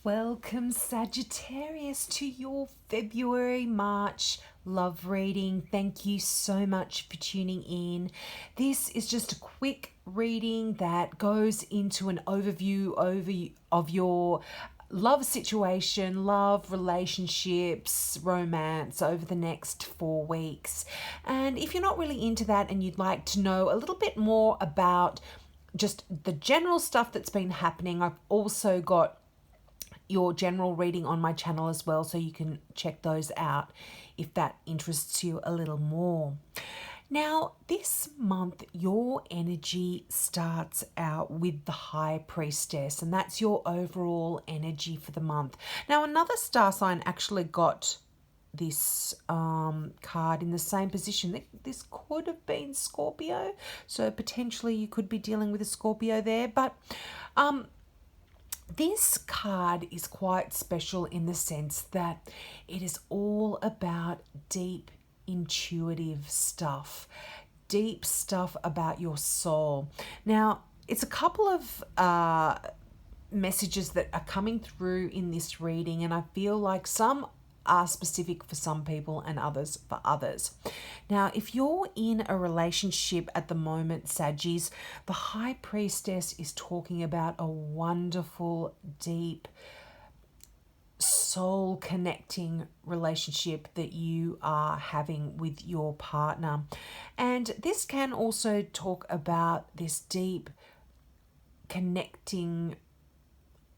Welcome, Sagittarius, to your February-March love reading. Thank you so much for tuning in. This is just a quick reading that goes into an overview of your love situation, love, relationships, romance over the next 4 weeks. And if you're not really into that and you'd like to know a little bit more about just the general stuff that's been happening, I've also got your general reading on my channel as well, so you can check those out if that interests you a little more. Now, this month, your energy starts out with the High Priestess, and that's your overall energy for the month. Now, another star sign actually got this card in the same position. This could have been Scorpio, so potentially you could be dealing with a Scorpio there, but this card is quite special in the sense that it is all about deep, intuitive stuff, deep stuff about your soul. Now, it's a couple of messages that are coming through in this reading, and I feel like some are specific for some people and others for others. Now, if you're in a relationship at the moment, Saggies, the High Priestess is talking about a wonderful, deep, soul connecting relationship that you are having with your partner. And this can also talk about this deep connecting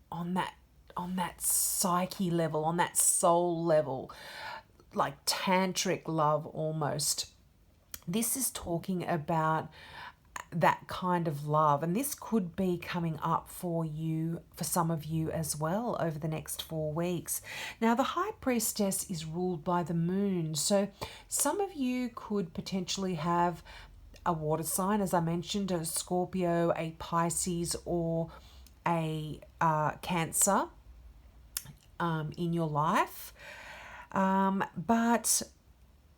on that psyche level, on that soul level, like tantric love almost. This is talking about that kind of love, and this could be coming up for you, for some of you as well, over the next 4 weeks. Now, the High Priestess is ruled by the moon, so some of you could potentially have a water sign, as I mentioned, a Scorpio, a Pisces, or a Cancer in your life. But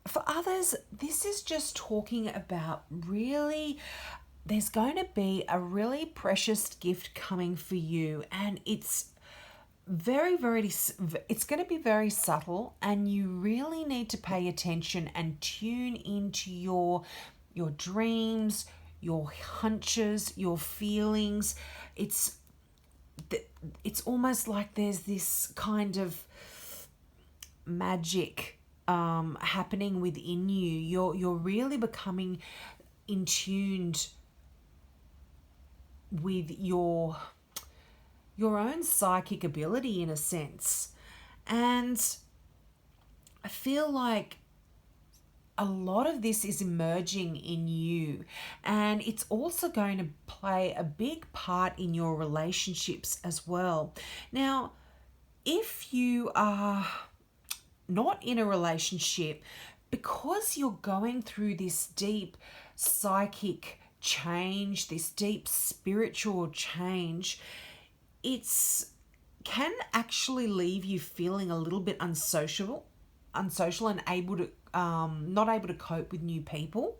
for others, this is just talking about really, there's going to be a really precious gift coming for you, and it's it's going to be very subtle, and you really need to pay attention and tune into your dreams, your hunches, your feelings. It's almost like there's this kind of magic happening within you. You're really becoming in tuned with your own psychic ability, in a sense. And I feel like a lot of this is emerging in you, and it's also going to play a big part in your relationships as well. Now, if you are not in a relationship, because you're going through this deep psychic change, this deep spiritual change, it's can actually leave you feeling a little bit unsocial and able to not able to cope with new people.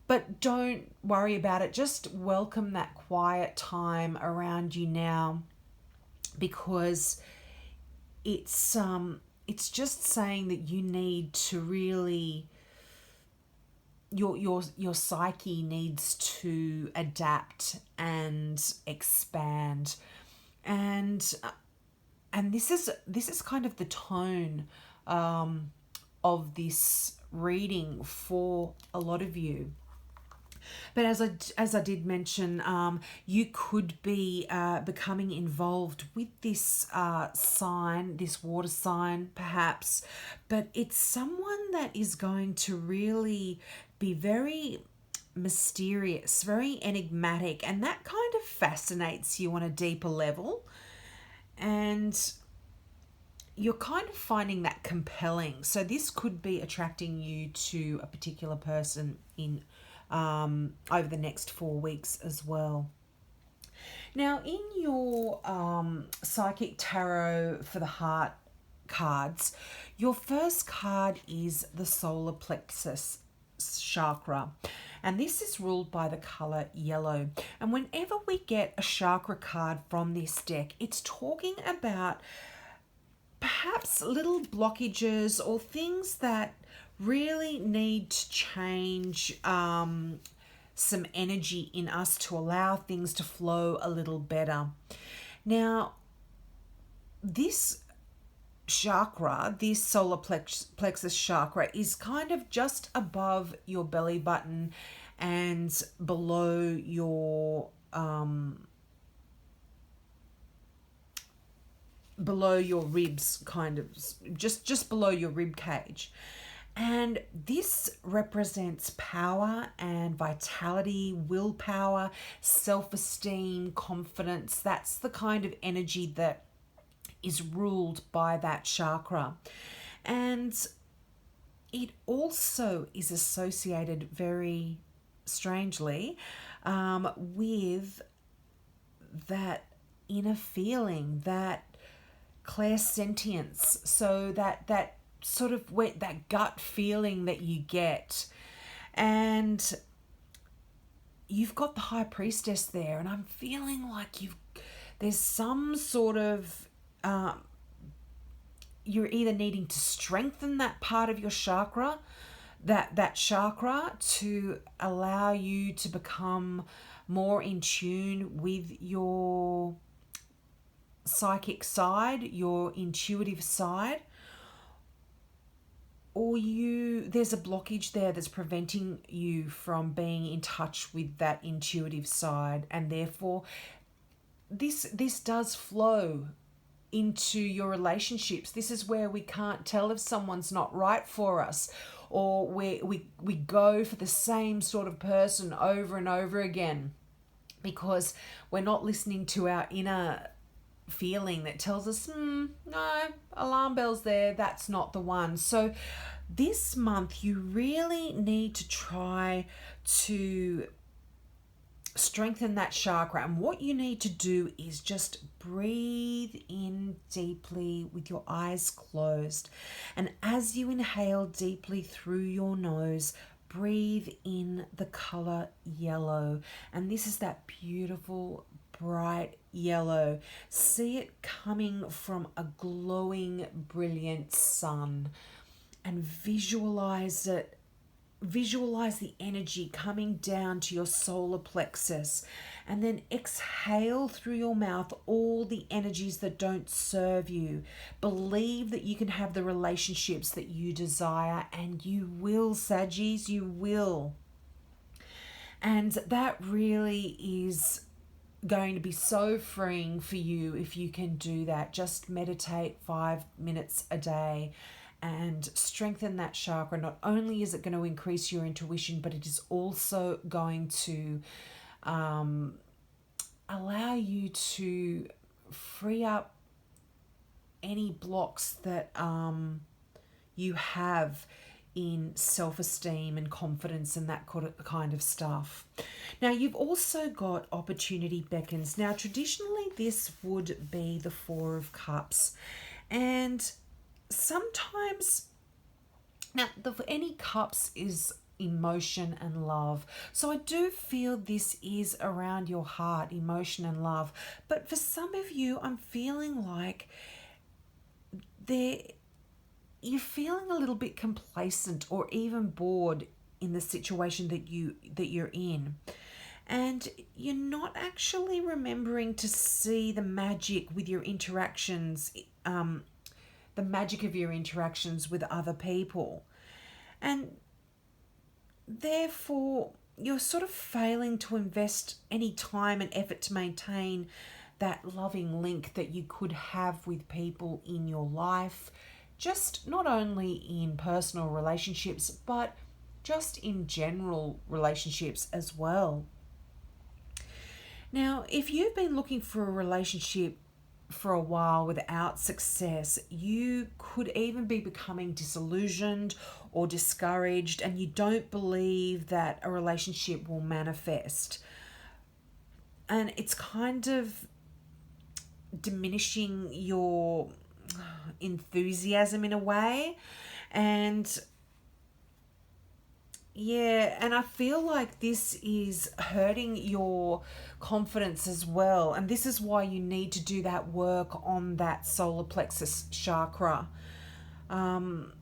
But don't worry about it. Just welcome that quiet time around you now, because it's just saying that you need to really, your psyche needs to adapt and expand, and this is kind of the tone of this reading for a lot of you. But as I did mention, you could be becoming involved with this sign, this water sign, perhaps. But it's someone that is going to really be very mysterious, very enigmatic, and that kind of fascinates you on a deeper level. And you're kind of finding that compelling. So this could be attracting you to a particular person in over the next 4 weeks as well. Now, in your psychic tarot for the heart cards, your first card is the solar plexus. chakra. And this is ruled by the color yellow. And whenever we get a chakra card from this deck, it's talking about perhaps little blockages or things that really need to change some energy in us to allow things to flow a little better. Now, this chakra, this solar plexus chakra, is kind of just above your belly button and below your ribs, kind of just below your rib cage. And this represents power and vitality, willpower, self-esteem, confidence. That's the kind of energy that is ruled by that chakra. And it also is associated very strangely with that inner feeling, that clairsentience. So that sort of that gut feeling that you get. And you've got the High Priestess there, and I'm feeling like there's some sort of you're either needing to strengthen that part of your chakra, that chakra, to allow you to become more in tune with your psychic side, your intuitive side, or there's a blockage there that's preventing you from being in touch with that intuitive side, and therefore this does flow into your relationships. This is where we can't tell if someone's not right for us, or we go for the same sort of person over and over again because we're not listening to our inner feeling that tells us, no, alarm bells there, that's not the one. So this month you really need to try to strengthen that chakra. And what you need to do is just breathe in deeply with your eyes closed. And as you inhale deeply through your nose, breathe in the color yellow. And this is that beautiful, bright yellow. See it coming from a glowing, brilliant sun. And visualize it. Visualize the energy coming down to your solar plexus, and then exhale through your mouth all the energies that don't serve you. Believe that you can have the relationships that you desire, and you will, Saggies, you will. And that really is going to be so freeing for you if you can do that. Just meditate 5 minutes a day and strengthen that chakra. Not only is it going to increase your intuition, but it is also going to allow you to free up any blocks that you have in self-esteem and confidence and that kind of stuff. Now, you've also got opportunity beckons. Now, traditionally, this would be the Four of Cups. And sometimes, now any cups is emotion and love, so I do feel this is around your heart, emotion and love. But for some of you, I'm feeling like you're feeling a little bit complacent or even bored in the situation that you're in, and you're not actually remembering to see the magic with your interactions, the magic of your interactions with other people. And therefore, you're sort of failing to invest any time and effort to maintain that loving link that you could have with people in your life, just not only in personal relationships, but just in general relationships as well. Now, if you've been looking for a relationship for a while without success, you could even be becoming disillusioned or discouraged, and you don't believe that a relationship will manifest. And it's kind of diminishing your enthusiasm in a way. And Yeah, and I feel like this is hurting your confidence as well. And this is why you need to do that work on that solar plexus chakra. Um,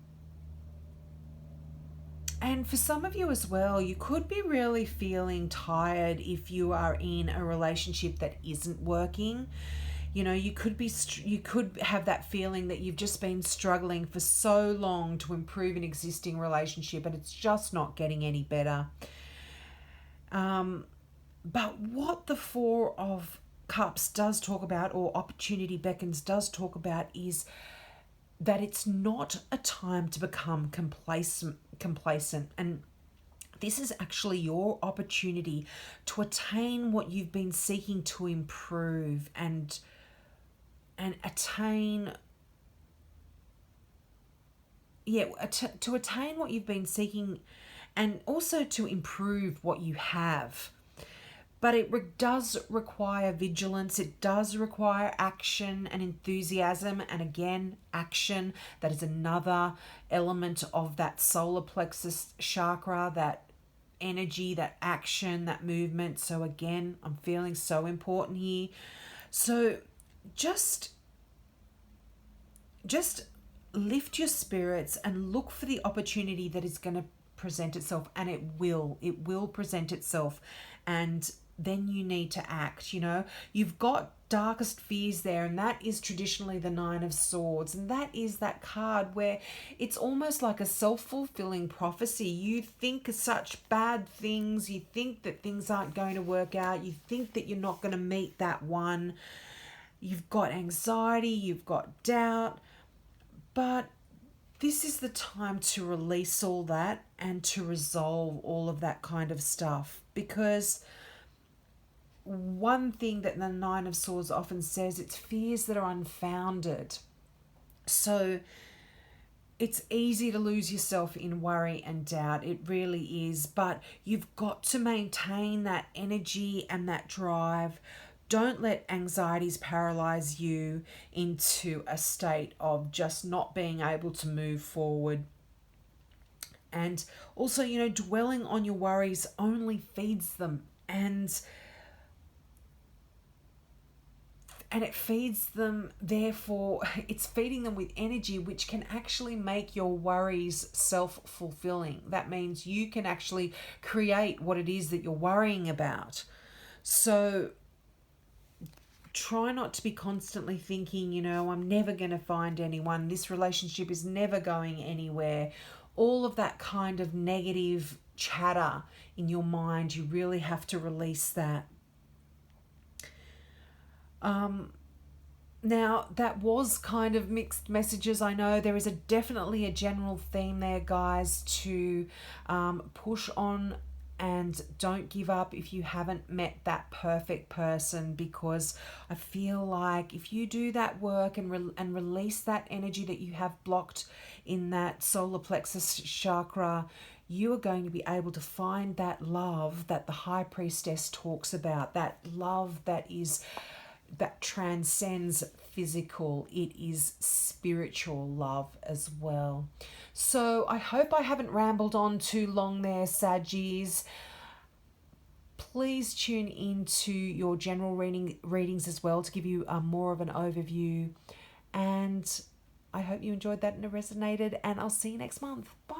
and for some of you as well, you could be really feeling tired if you are in a relationship that isn't working. You know, you could have that feeling that you've just been struggling for so long to improve an existing relationship and it's just not getting any better. But what the Four of Cups does talk about, or Opportunity Beckons does talk about, is that it's not a time to become complacent, and this is actually your opportunity to attain what you've been seeking to improve, and attain, to attain what you've been seeking, and also to improve what you have. But it does require vigilance, it does require action and enthusiasm, and again, action. That is another element of that solar plexus chakra, that energy, that action, that movement. So again, I'm feeling so important here. So just just lift your spirits and look for the opportunity that is going to present itself, and it will present itself. And then you need to act. You've got darkest fears there, and that is traditionally the Nine of Swords, and that is that card where it's almost like a self-fulfilling prophecy. You think such bad things, you think that things aren't going to work out, you think that you're not going to meet that one, you've got anxiety, you've got doubt. But this is the time to release all that and to resolve all of that kind of stuff. Because one thing that the Nine of Swords often says, it's fears that are unfounded. So it's easy to lose yourself in worry and doubt. It really is. But you've got to maintain that energy and that drive. Don't let anxieties paralyze you into a state of just not being able to move forward. And also, dwelling on your worries only feeds them. And it feeds them, therefore it's feeding them with energy, which can actually make your worries self-fulfilling. That means you can actually create what it is that you're worrying about. So try not to be constantly thinking, I'm never going to find anyone, this relationship is never going anywhere. All of that kind of negative chatter in your mind, you really have to release that. Now, that was kind of mixed messages. I know there is definitely a general theme there, guys, to push on and don't give up if you haven't met that perfect person, because I feel like if you do that work and release that energy that you have blocked in that solar plexus chakra, you are going to be able to find that love that the High Priestess talks about, that love that transcends physical. It is spiritual love as well. So I hope I haven't rambled on too long there, Saggies. Please tune into your general readings as well to give you more of an overview. And I hope you enjoyed that and it resonated. And I'll see you next month. Bye.